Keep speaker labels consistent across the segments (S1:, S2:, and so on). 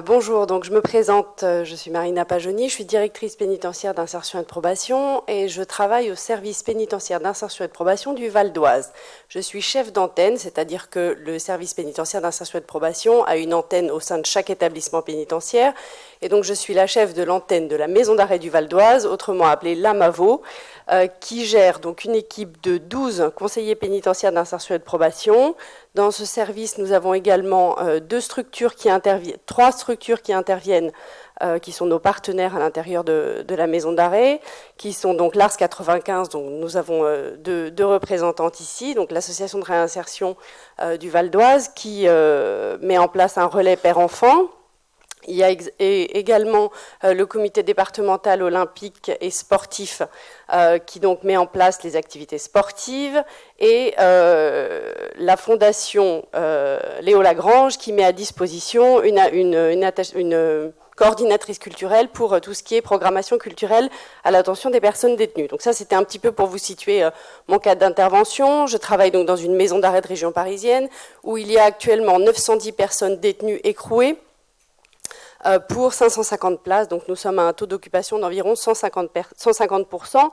S1: Bonjour, donc je me présente, je suis Marina Pajoni, je suis directrice pénitentiaire d'insertion et de probation et je travaille au service pénitentiaire d'insertion et de probation du Val d'Oise. Je suis chef d'antenne, c'est-à-dire que le service pénitentiaire d'insertion et de probation a une antenne au sein de chaque établissement pénitentiaire et donc je suis la chef de l'antenne de la maison d'arrêt du Val d'Oise, autrement appelée l'AMAVO, qui gère donc une équipe de 12 conseillers pénitentiaires d'insertion et de probation. Dans ce service, nous avons également trois structures qui interviennent, qui sont nos partenaires à l'intérieur de la maison d'arrêt, qui sont donc l'ARS 95, dont nous avons deux représentantes ici, donc l'association de réinsertion du Val d'Oise, qui met en place un relais père-enfant. Il y a également le comité départemental olympique et sportif qui donc met en place les activités sportives et la fondation Léo Lagrange qui met à disposition une coordinatrice culturelle pour tout ce qui est programmation culturelle à l'attention des personnes détenues. Donc ça, c'était un petit peu pour vous situer mon cadre d'intervention. Je travaille donc dans une maison d'arrêt de région parisienne où il y a actuellement 910 personnes détenues écrouées pour 550 places. Donc nous sommes à un taux d'occupation d'environ 150%,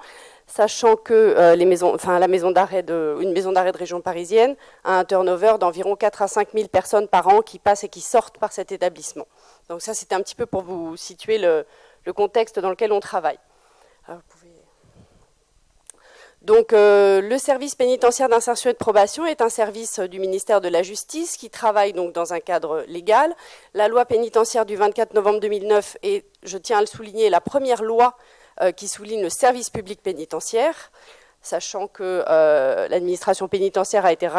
S1: sachant que la maison d'arrêt une maison d'arrêt de région parisienne a un turnover d'environ 4 à 5 000 personnes par an qui passent et qui sortent par cet établissement. Donc ça, c'était un petit peu pour vous situer le contexte dans lequel on travaille. Alors, vous pouvez... Donc, le service pénitentiaire d'insertion et de probation est un service du ministère de la Justice qui travaille donc dans un cadre légal. La loi pénitentiaire du 24 novembre 2009 est, je tiens à le souligner, la première loi qui souligne le service public pénitentiaire, sachant que l'administration pénitentiaire a été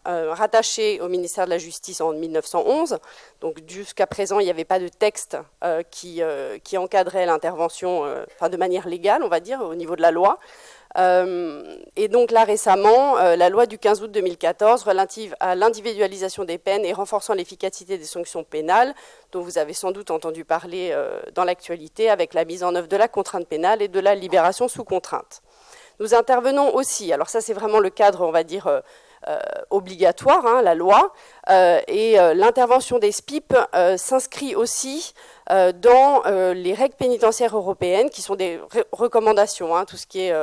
S1: rattachée au ministère de la Justice en 1911. Donc, jusqu'à présent, il n'y avait pas de texte qui encadrait l'intervention de manière légale, on va dire, au niveau de la loi. Et donc là récemment, la loi du 15 août 2014 relative à l'individualisation des peines et renforçant l'efficacité des sanctions pénales, dont vous avez sans doute entendu parler dans l'actualité avec la mise en œuvre de la contrainte pénale et de la libération sous contrainte. Nous intervenons aussi, alors ça c'est vraiment le cadre, on va dire, obligatoire, hein, la loi, et l'intervention des SPIP s'inscrit aussi dans les règles pénitentiaires européennes, qui sont des recommandations, hein, tout ce qui est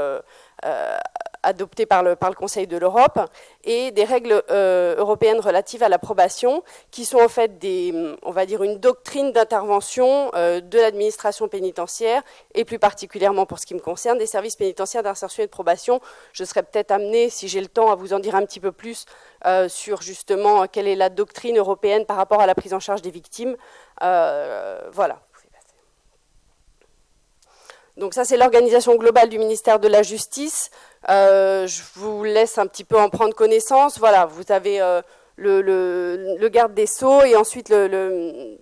S1: adopté par le Conseil de l'Europe, et des règles européennes relatives à la probation, qui sont en fait on va dire une doctrine d'intervention de l'administration pénitentiaire, et plus particulièrement pour ce qui me concerne, des services pénitentiaires d'insertion et de probation. Je serais peut-être amenée, si j'ai le temps, à vous en dire un petit peu plus sur justement quelle est la doctrine européenne par rapport à la prise en charge des victimes. Voilà. Donc ça, c'est l'organisation globale du ministère de la Justice. Je vous laisse un petit peu en prendre connaissance. Voilà, vous avez le garde des Sceaux et ensuite le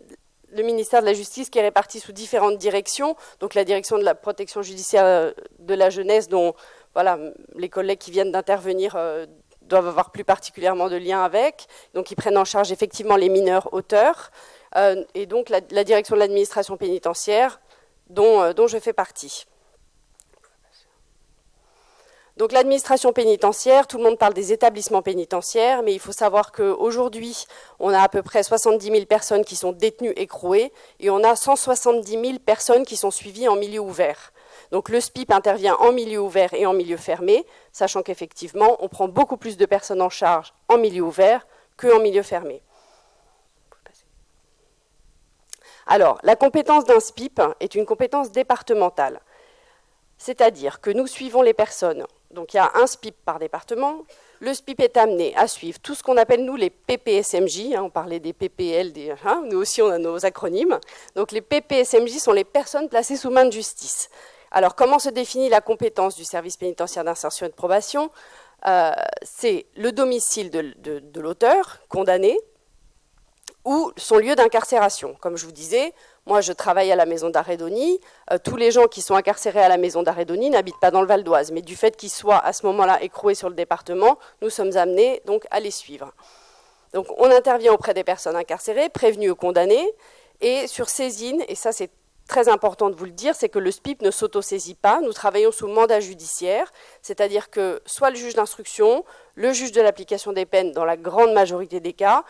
S1: ministère de la Justice qui est réparti sous différentes directions. Donc la direction de la protection judiciaire de la jeunesse, dont voilà, les collègues qui viennent d'intervenir doivent avoir plus particulièrement de liens avec. Donc ils prennent en charge effectivement les mineurs auteurs. Et donc la direction de l'administration pénitentiaire, dont je fais partie. Donc l'administration pénitentiaire, tout le monde parle des établissements pénitentiaires, mais il faut savoir qu'aujourd'hui, on a à peu près 70 000 personnes qui sont détenues écrouées, et on a 170 000 personnes qui sont suivies en milieu ouvert. Donc le SPIP intervient en milieu ouvert et en milieu fermé, sachant qu'effectivement, on prend beaucoup plus de personnes en charge en milieu ouvert qu'en milieu fermé. Alors, la compétence d'un SPIP est une compétence départementale, c'est-à-dire que nous suivons les personnes. Donc, il y a un SPIP par département. Le SPIP est amené à suivre tout ce qu'on appelle, nous, les PPSMJ. On parlait des PPL, nous aussi, on a nos acronymes. Donc, les PPSMJ sont les personnes placées sous main de justice. Alors, comment se définit la compétence du service pénitentiaire d'insertion et de probation? C'est le domicile de l'auteur, condamné, ou son lieu d'incarcération. Comme je vous disais, moi je travaille à la maison d'arrêt d'Osny. Tous les gens qui sont incarcérés à la maison d'arrêt d'Osny n'habitent pas dans le Val d'Oise, mais du fait qu'ils soient à ce moment-là écroués sur le département, nous sommes amenés donc à les suivre. Donc on intervient auprès des personnes incarcérées, prévenues ou condamnées, et sur saisine, et ça c'est très important de vous le dire, c'est que le SPIP ne s'autosaisit pas. Nous travaillons sous mandat judiciaire, c'est-à-dire que soit le juge d'instruction, le juge de l'application des peines, dans la grande majorité des cas,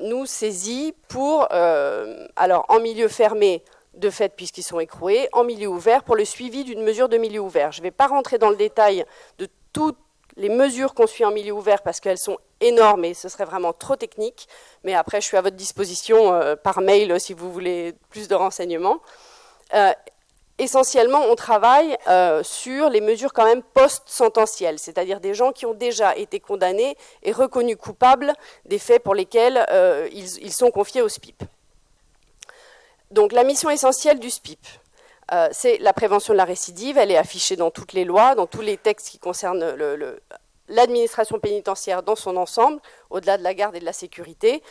S1: nous saisit pour, alors en milieu fermé, de fait puisqu'ils sont écroués, en milieu ouvert pour le suivi d'une mesure de milieu ouvert. Je ne vais pas rentrer dans le détail de toutes les mesures qu'on suit en milieu ouvert parce qu'elles sont énormes et ce serait vraiment trop technique, mais après je suis à votre disposition par mail si vous voulez plus de renseignements. Essentiellement, on travaille sur les mesures quand même post-sententielles, c'est-à-dire des gens qui ont déjà été condamnés et reconnus coupables des faits pour lesquels ils sont confiés au SPIP. Donc la mission essentielle du SPIP, c'est la prévention de la récidive. Elle est affichée dans toutes les lois, dans tous les textes qui concernent l'administration pénitentiaire dans son ensemble, au-delà de la garde et de la sécurité.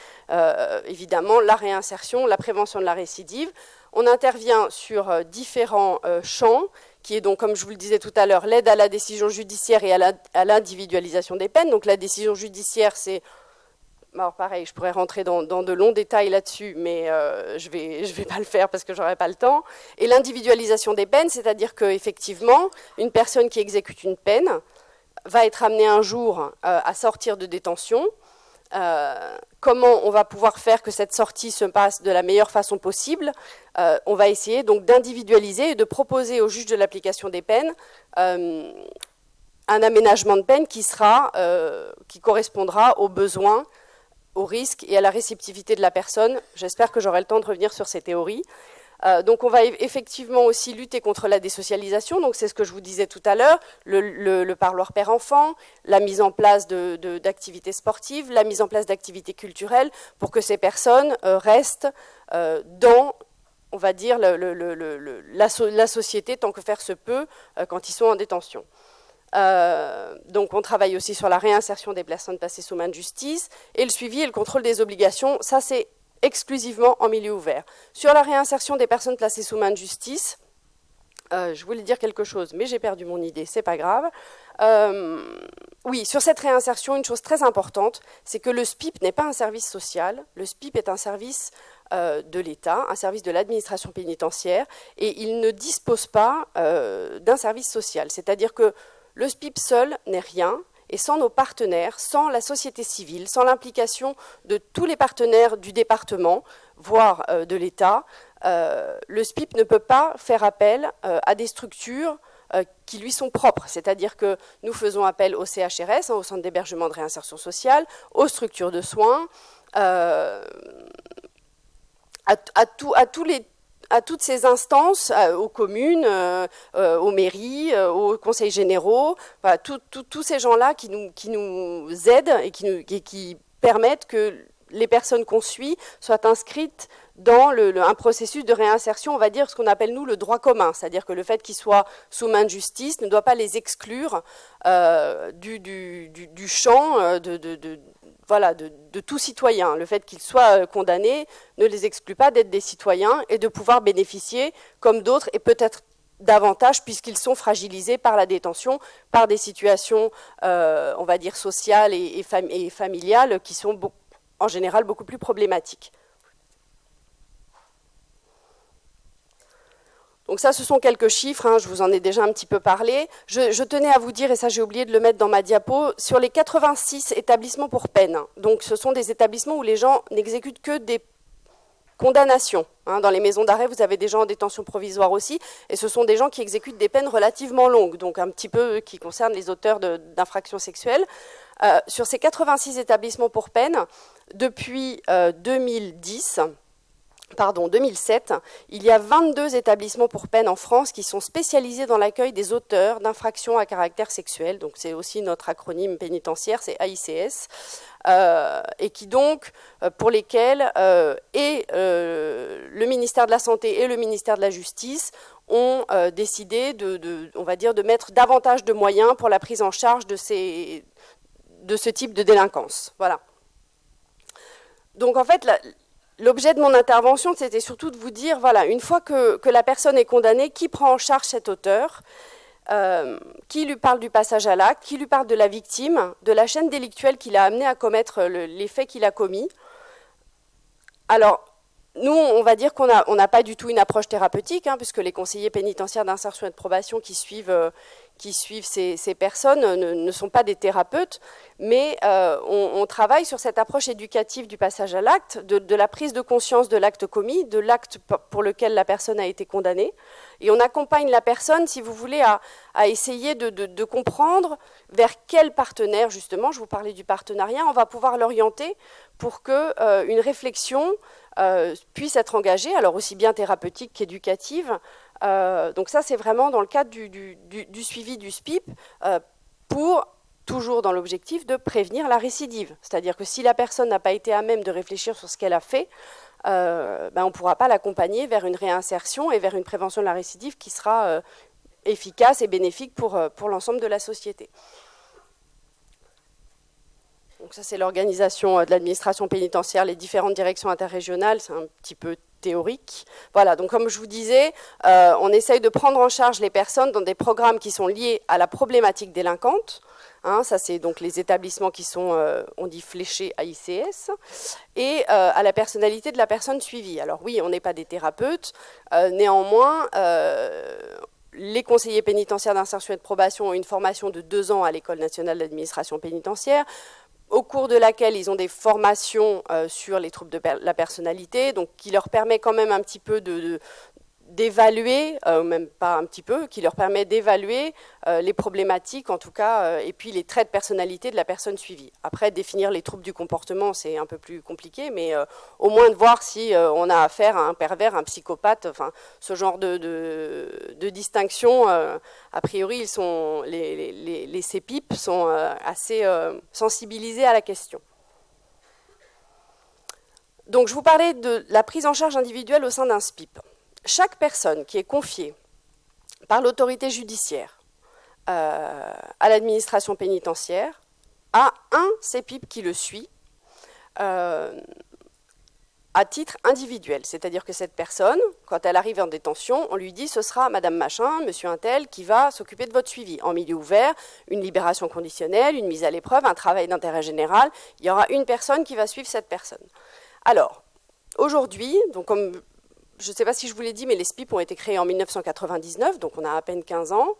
S1: Évidemment, la réinsertion, la prévention de la récidive. On intervient sur différents champs, qui est donc, comme je vous le disais tout à l'heure, l'aide à la décision judiciaire et à l'individualisation des peines. Donc la décision judiciaire, c'est... Alors pareil, je pourrais rentrer dans de longs détails là-dessus, mais je vais pas le faire parce que j'aurai pas le temps. Et l'individualisation des peines, c'est-à-dire qu'effectivement, une personne qui exécute une peine va être amenée un jour à sortir de détention. Comment on va pouvoir faire que cette sortie se passe de la meilleure façon possible? On va essayer donc d'individualiser et de proposer au juge de l'application des peines un aménagement de peine qui correspondra aux besoins, au risque et à la réceptivité de la personne. J'espère que j'aurai le temps de revenir sur ces théories. Donc on va effectivement aussi lutter contre la désocialisation, donc c'est ce que je vous disais tout à l'heure, le parloir père-enfant, la mise en place d'activités sportives, la mise en place d'activités culturelles pour que ces personnes restent dans, on va dire, la société tant que faire se peut quand ils sont en détention. Donc on travaille aussi sur la réinsertion des personnes placées sous main de justice et le suivi et le contrôle des obligations, ça c'est exclusivement en milieu ouvert. Sur la réinsertion des personnes placées sous main de justice, je voulais dire quelque chose, mais j'ai perdu mon idée, c'est pas grave. Oui, sur cette réinsertion, une chose très importante, c'est que le SPIP n'est pas un service social, le SPIP est un service de l'État, un service de l'administration pénitentiaire, et il ne dispose pas d'un service social. C'est-à-dire que le SPIP seul n'est rien, et sans nos partenaires, sans la société civile, sans l'implication de tous les partenaires du département, voire de l'État, le SPIP ne peut pas faire appel à des structures qui lui sont propres. C'est-à-dire que nous faisons appel au CHRS, au Centre d'hébergement de réinsertion sociale, aux structures de soins, à toutes ces instances, aux communes, aux mairies, aux conseils généraux, voilà, tous ces gens-là qui nous aident et qui permettent que les personnes qu'on suit soient inscrites dans un processus de réinsertion, on va dire ce qu'on appelle nous le droit commun, c'est-à-dire que le fait qu'ils soient sous main de justice ne doit pas les exclure du champ de tout citoyen. Le fait qu'ils soient condamnés ne les exclut pas d'être des citoyens et de pouvoir bénéficier, comme d'autres, et peut-être davantage, puisqu'ils sont fragilisés par la détention, par des situations, on va dire, sociales et familiales, qui sont en général beaucoup plus problématiques. Donc ça, ce sont quelques chiffres, hein, je vous en ai déjà un petit peu parlé. Je tenais à vous dire, et ça j'ai oublié de le mettre dans ma diapo, sur les 86 établissements pour peine. Donc ce sont des établissements où les gens n'exécutent que des condamnations. Hein. Dans les maisons d'arrêt, vous avez des gens en détention provisoire aussi, et ce sont des gens qui exécutent des peines relativement longues, donc un petit peu qui concernent les auteurs d'infractions sexuelles. Sur ces 86 établissements pour peine, depuis 2007, il y a 22 établissements pour peine en France qui sont spécialisés dans l'accueil des auteurs d'infractions à caractère sexuel. Donc c'est aussi notre acronyme pénitentiaire, c'est AICS, et qui donc, pour lesquels le ministère de la Santé et le ministère de la Justice ont décidé on va dire, de mettre davantage de moyens pour la prise en charge de ce type de délinquance. Voilà. Donc en fait, l'objet de mon intervention, c'était surtout de vous dire, voilà, une fois que la personne est condamnée, qui prend en charge cet auteur, qui lui parle du passage à l'acte, qui lui parle de la victime, de la chaîne délictuelle qui l'a amené à commettre les faits qu'il a commis. Alors, nous, on va dire qu'on n'a pas du tout une approche thérapeutique, hein, puisque les conseillers pénitentiaires d'insertion et de probation qui suivent ces personnes ne sont pas des thérapeutes, mais on travaille sur cette approche éducative du passage à l'acte, de la prise de conscience de l'acte commis, de l'acte pour lequel la personne a été condamnée, et on accompagne la personne, si vous voulez, à essayer de comprendre vers quel partenaire, justement, je vous parlais du partenariat, on va pouvoir l'orienter pour qu'une réflexion puisse être engagée, alors aussi bien thérapeutique qu'éducative. Donc ça, c'est vraiment dans le cadre du suivi du SPIP pour, toujours dans l'objectif de prévenir la récidive. C'est-à-dire que si la personne n'a pas été à même de réfléchir sur ce qu'elle a fait, on ne pourra pas l'accompagner vers une réinsertion et vers une prévention de la récidive qui sera efficace et bénéfique pour l'ensemble de la société. Donc ça, c'est l'organisation de l'administration pénitentiaire, les différentes directions interrégionales, c'est un petit peu théorique. Voilà, donc comme je vous disais, on essaye de prendre en charge les personnes dans des programmes qui sont liés à la problématique délinquante. Hein, ça, c'est donc les établissements qui sont, on dit, fléchés à ICS, et à la personnalité de la personne suivie. Alors oui, on n'est pas des thérapeutes, néanmoins, les conseillers pénitentiaires d'insertion et de probation ont une formation de 2 ans à l'École nationale d'administration pénitentiaire, au cours de laquelle ils ont des formations sur les troubles de la personnalité, donc qui leur permet quand même un petit peu d'évaluer, même pas un petit peu, qui leur permet d'évaluer les problématiques, en tout cas, et puis les traits de personnalité de la personne suivie. Après, définir les troubles du comportement, c'est un peu plus compliqué, mais au moins de voir si on a affaire à un pervers, un psychopathe, enfin, ce genre de distinction, a priori, les CPIP sont assez sensibilisés à la question. Donc, je vous parlais de la prise en charge individuelle au sein d'un SPIP. Chaque personne qui est confiée par l'autorité judiciaire à l'administration pénitentiaire a un CPIP qui le suit à titre individuel. C'est-à-dire que cette personne, quand elle arrive en détention, on lui dit « ce sera Madame Machin, Monsieur Untel qui va s'occuper de votre suivi ». En milieu ouvert, une libération conditionnelle, une mise à l'épreuve, un travail d'intérêt général, il y aura une personne qui va suivre cette personne. Alors, aujourd'hui, donc comme je ne sais pas si je vous l'ai dit, mais les SPIP ont été créés en 1999, donc on a à peine 15 ans.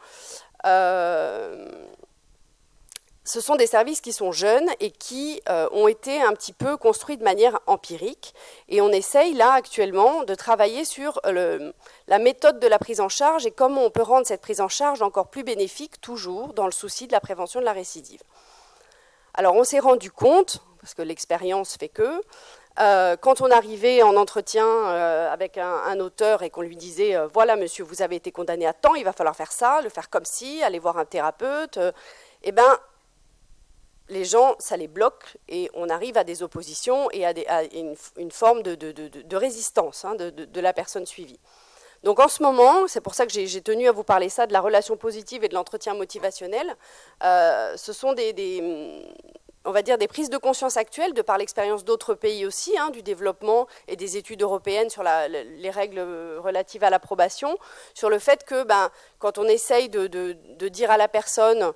S1: Ce sont des services qui sont jeunes et qui ont été un petit peu construits de manière empirique. Et on essaye là actuellement de travailler sur la méthode de la prise en charge et comment on peut rendre cette prise en charge encore plus bénéfique, toujours dans le souci de la prévention de la récidive. Alors on s'est rendu compte, parce que l'expérience fait que, quand on arrivait en entretien avec un auteur et qu'on lui disait « Voilà, monsieur, vous avez été condamné à temps, il va falloir faire ça, le faire comme ci, aller voir un thérapeute », eh bien, les gens, ça les bloque et on arrive à des oppositions et à une forme de résistance hein, de la personne suivie. Donc en ce moment, c'est pour ça que j'ai tenu à vous parler ça, de la relation positive et de l'entretien motivationnel. Ce sont on va dire des prises de conscience actuelles, de par l'expérience d'autres pays aussi, hein, du développement et des études européennes sur les règles relatives à l'approbation, sur le fait que quand on essaye de dire à la personne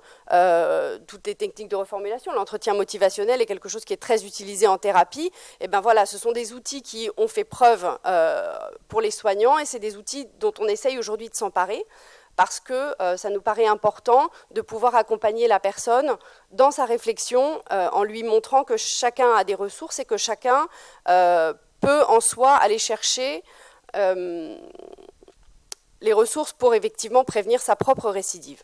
S1: toutes les techniques de reformulation, l'entretien motivationnel est quelque chose qui est très utilisé en thérapie, et voilà, ce sont des outils qui ont fait preuve pour les soignants et c'est des outils dont on essaye aujourd'hui de s'emparer, parce que ça nous paraît important de pouvoir accompagner la personne dans sa réflexion en lui montrant que chacun a des ressources et que chacun peut en soi aller chercher les ressources pour effectivement prévenir sa propre récidive.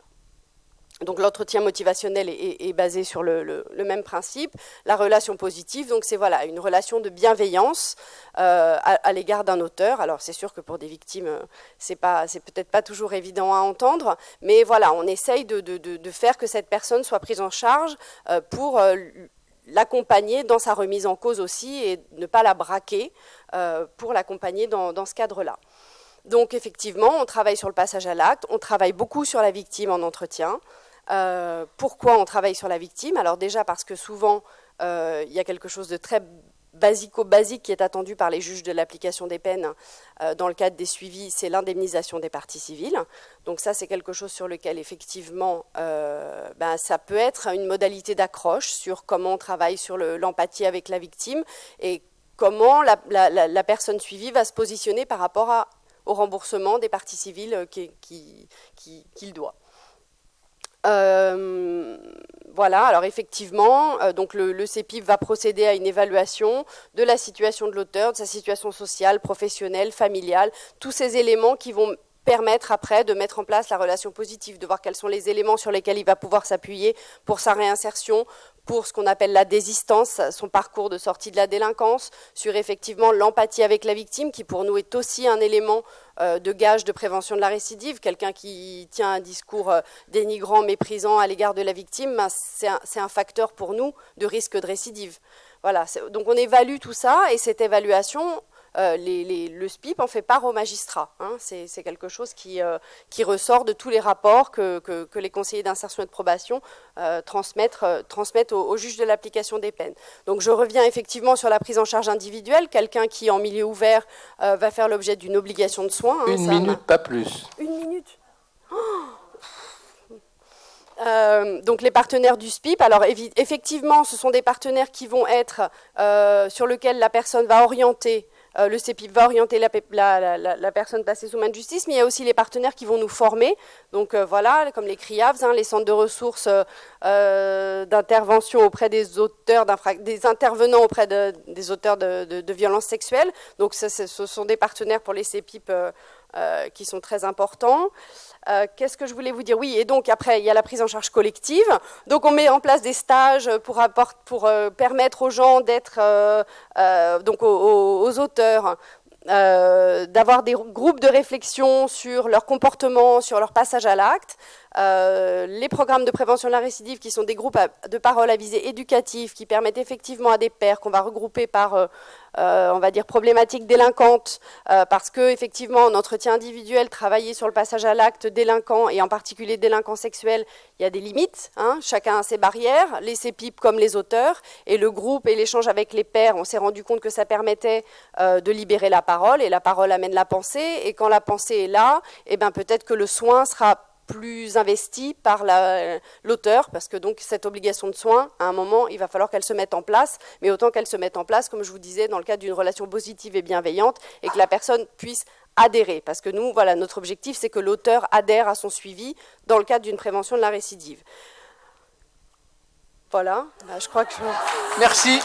S1: Donc l'entretien motivationnel est basé sur le même principe. La relation positive, donc c'est voilà, une relation de bienveillance à l'égard d'un auteur. Alors c'est sûr que pour des victimes, c'est peut-être pas toujours évident à entendre, mais voilà, on essaye de faire que cette personne soit prise en charge pour l'accompagner dans sa remise en cause aussi et ne pas la braquer pour l'accompagner dans ce cadre-là. Donc effectivement, on travaille sur le passage à l'acte, on travaille beaucoup sur la victime en entretien. Pourquoi on travaille sur la victime? Alors déjà parce que souvent, il y a quelque chose de très basique qui est attendu par les juges de l'application des peines dans le cadre des suivis, c'est l'indemnisation des parties civiles. Donc ça, c'est quelque chose sur lequel, effectivement, ça peut être une modalité d'accroche sur comment on travaille sur l'empathie avec la victime et comment la personne suivie va se positionner par rapport au remboursement des parties civiles qu'il doit. Voilà, alors effectivement, donc le CEPIP va procéder à une évaluation de la situation de l'auteur, de sa situation sociale, professionnelle, familiale, tous ces éléments qui vont permettre après de mettre en place la relation positive, de voir quels sont les éléments sur lesquels il va pouvoir s'appuyer pour sa réinsertion, pour ce qu'on appelle la désistance, son parcours de sortie de la délinquance, sur effectivement l'empathie avec la victime, qui pour nous est aussi un élément de gage de prévention de la récidive. Quelqu'un qui tient un discours dénigrant, méprisant à l'égard de la victime, c'est un facteur pour nous de risque de récidive. Voilà, donc on évalue tout ça, et cette évaluation, le SPIP en fait part au magistrat. Hein, c'est quelque chose qui ressort de tous les rapports que les conseillers d'insertion et de probation transmettent au juge de l'application des peines. Donc je reviens effectivement sur la prise en charge individuelle. Quelqu'un qui en milieu ouvert va faire l'objet d'une obligation de soins. Hein,
S2: une minute, pas plus.
S1: Une minute. Donc les partenaires du SPIP, alors effectivement ce sont des partenaires qui vont être sur lesquels la personne va orienter, le CEPIP va orienter la personne placée sous main de justice, mais il y a aussi les partenaires qui vont nous former, donc voilà, comme les CRIAVS, hein, les centres de ressources d'intervention auprès des auteurs, des intervenants auprès des auteurs de violences sexuelles, donc ce sont des partenaires pour les CEPIP qui sont très importants. Qu'est-ce que je voulais vous dire? Oui, et donc après, il y a la prise en charge collective. Donc on met en place des stages pour permettre aux gens d'être, donc aux auteurs, d'avoir des groupes de réflexion sur leur comportement, sur leur passage à l'acte. Les programmes de prévention de la récidive qui sont des groupes de parole à visée éducative qui permettent effectivement à des pairs qu'on va regrouper par, on va dire, problématiques délinquantes, parce que effectivement en entretien individuel, travailler sur le passage à l'acte délinquant et en particulier délinquant sexuel, il y a des limites, hein, chacun a ses barrières, les CEPIP comme les auteurs, et le groupe et l'échange avec les pairs, on s'est rendu compte que ça permettait de libérer la parole, et la parole amène la pensée, et quand la pensée est là, eh ben, peut-être que le soin sera plus investi par l'auteur, parce que donc cette obligation de soins, à un moment, il va falloir qu'elle se mette en place, mais autant qu'elle se mette en place, comme je vous disais, dans le cadre d'une relation positive et bienveillante, et que la personne puisse adhérer, parce que nous, voilà, notre objectif, c'est que l'auteur adhère à son suivi dans le cadre d'une prévention de la récidive. Voilà, je crois que je...
S2: Merci.